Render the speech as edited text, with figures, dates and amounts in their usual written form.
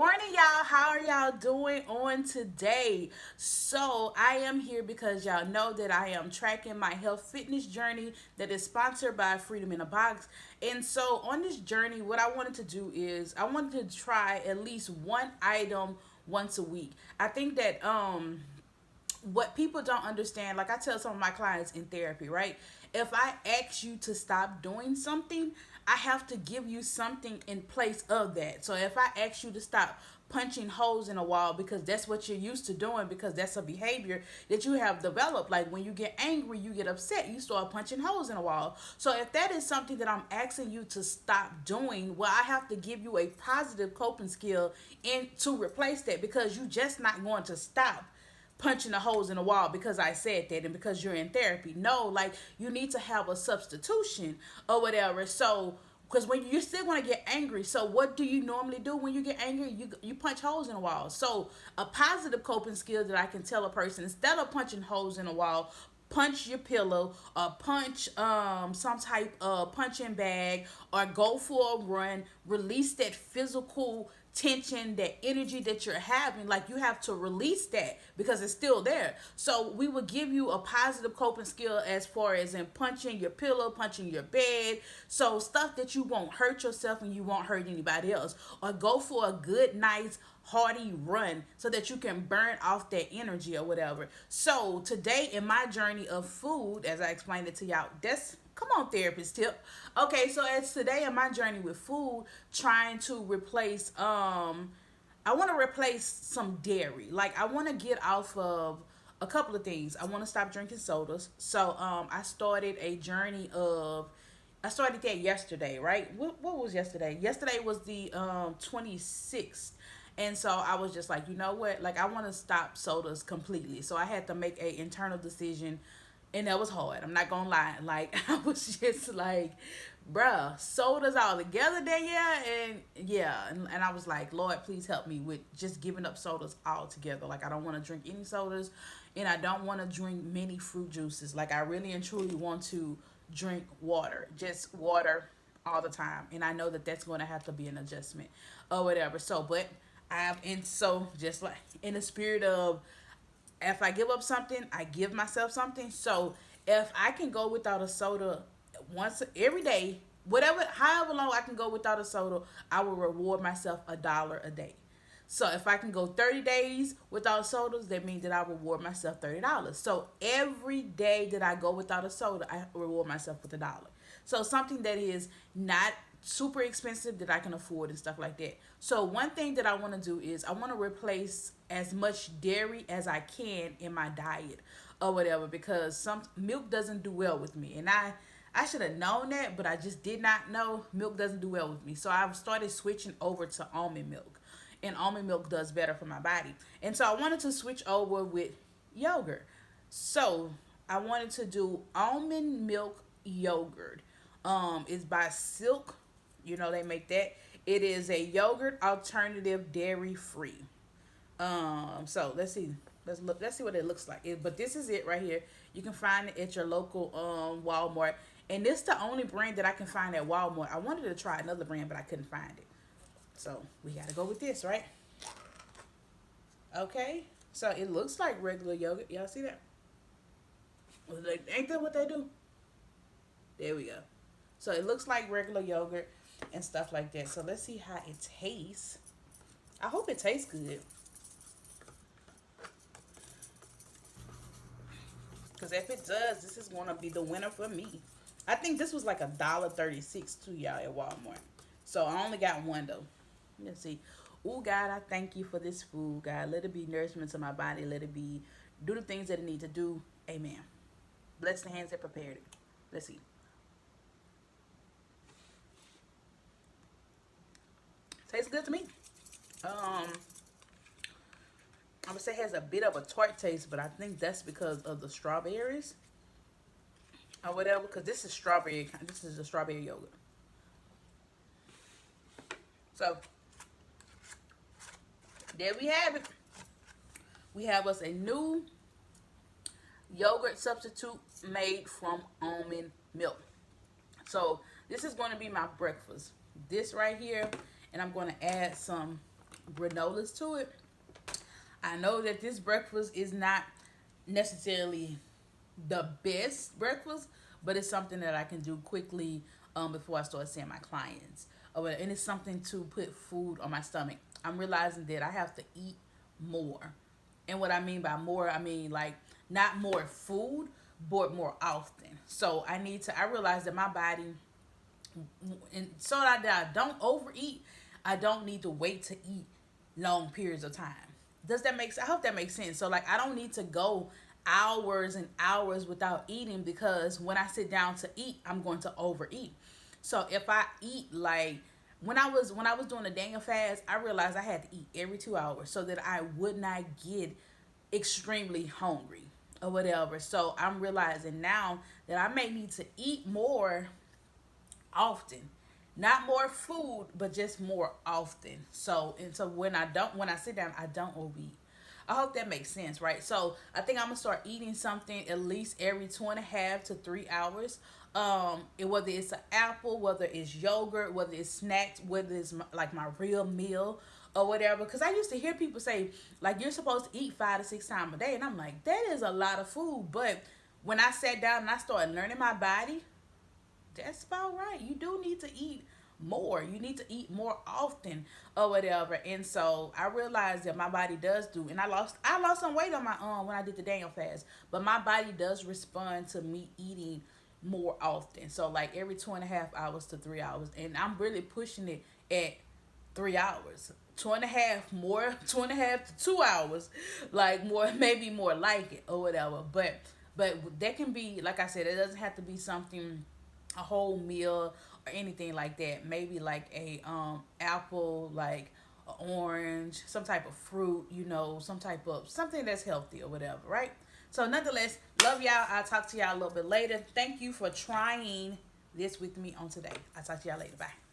morning, y'all. How are y'all doing on today? So, I am here because y'all know that I am tracking my health fitness journey that is sponsored by Freedom in a Box. And so, on this journey, what I wanted to do is I wanted to try at least one item once a week. I think that what people don't understand, like I tell some of my clients in therapy, right? If I ask you to stop doing something, I have to give you something in place of that. So if I ask you to stop punching holes in a wall because that's what you're used to doing, because that's a behavior that you have developed, like when you get angry, you get upset, you start punching holes in a wall. So if that is something that I'm asking you to stop doing, well, I have to give you a positive coping skill in to replace that, because you just not going to stop punching the holes in the wall because I said that and because you're in therapy. No, like you need to have a substitution or whatever. So, because when you're still going to get angry, so what do you normally do when you get angry? You punch holes in the wall. So, a positive coping skill that I can tell a person, instead of punching holes in the wall, punch your pillow or punch some type of punching bag or go for a run, release that physical tension, that energy that you're having. Like, you have to release that because it's still there. So we will give you a positive coping skill as far as in punching your pillow, punching your bed, so stuff that you won't hurt yourself and you won't hurt anybody else. Or go for a good, nice hearty run so that you can burn off that energy or whatever. So today in my journey of food, as I explained it to y'all, that's, come on, therapist tip. Okay, so as today in my journey with food, trying to replace I want to replace some dairy. Like, I want to get off of a couple of things. I want to stop drinking sodas. So I started a journey of, I started that yesterday, right? What was yesterday? Yesterday was the 26th. And so I was just like, you know what? Like, I want to stop sodas completely. So I had to make a internal decision, and that was hard. I'm not gonna lie. Like, I was just like, bruh, sodas all together there, yeah, and yeah, and I was like, Lord, please help me with just giving up sodas altogether. Like, I don't want to drink any sodas, and I don't want to drink many fruit juices. Like, I really and truly want to drink water, just water all the time. And I know that that's going to have to be an adjustment or whatever. So, but I'm in, so just like in the spirit of, if I give up something, I give myself something. So if I can go without a soda once every day, whatever, however long I can go without a soda, I will reward myself $1 a day. So if I can go 30 days without sodas, that means that I reward myself $30. So every day that I go without a soda, I reward myself with $1. So something that is not super expensive, that I can afford and stuff like that. So one thing that I want to do is I want to replace as much dairy as I can in my diet or whatever, because some milk doesn't do well with me, and I should have known that, but I just did not know milk doesn't do well with me. So I've started switching over to almond milk, and almond milk does better for my body. And so I wanted to switch over with yogurt. So I wanted to do almond milk yogurt. It's by Silk. You know they make that. It is a yogurt alternative, dairy free. So let's see. Let's look. Let's see what it looks like. But this is it right here. You can find it at your local Walmart, and this is the only brand that I can find at Walmart. I wanted to try another brand, but I couldn't find it. So we gotta go with this, right? Okay. So it looks like regular yogurt. Y'all see that? Ain't that what they do? There we go. So it looks like regular yogurt and stuff like that. So let's see how it tastes. I hope it tastes good. Because if it does, this is going to be the winner for me. I think this was like $1.36 to y'all at Walmart. So I only got one though. Let's see. Oh God, I thank you for this food, God. Let it be nourishment to my body. Let it be, do the things that it need to do. Amen. Bless the hands that prepared it. Let's see. Tastes good to me. I would say it has a bit of a tart taste, but I think that's because of the strawberries or whatever. Because this is strawberry. This is a strawberry yogurt. So there we have it. We have us a new yogurt substitute made from almond milk. So this is going to be my breakfast. This right here, and I'm going to add some granolas to it. I know that this breakfast is not necessarily the best breakfast, but it's something that I can do quickly before I start seeing my clients. And it's something to put food on my stomach. I'm realizing that I have to eat more. And what I mean by more, I mean like not more food, but more often. So I realize that my body, and so that I don't overeat, I don't need to wait to eat long periods of time. Does that make sense? I hope that makes sense. So like I don't need to go hours and hours without eating, because when I sit down to eat, I'm going to overeat. So if I eat like when I was doing the Daniel fast, I realized I had to eat every 2 hours so that I would not get extremely hungry or whatever. So I'm realizing now that I may need to eat more often. Not more food, but just more often. So when I sit down, I don't overeat. I hope that makes sense, right? So I think I'm gonna start eating something at least every 2.5 to 3 hours. Whether it's an apple, whether it's yogurt, whether it's snacks, whether it's like my real meal or whatever. Because I used to hear people say like you're supposed to eat 5 to 6 times a day, and I'm like that is a lot of food. But when I sat down and I started learning my body, that's about right. You do need to eat more. You need to eat more often or whatever. And so I realized that my body does do, and I lost some weight on my when I did the Daniel fast. But my body does respond to me eating more often. So like every 2.5 hours to 3 hours. And I'm really pushing it at 3 hours. 2.5 to 2 hours, like more, maybe more like it or whatever. But that can be, like I said, it doesn't have to be something, a whole meal or anything like that. Maybe like a apple, like an orange, some type of fruit, some type of something that's healthy or whatever, right? So nonetheless, love y'all. I'll talk to y'all a little bit later. Thank you for trying this with me on today. I'll talk to y'all later. Bye.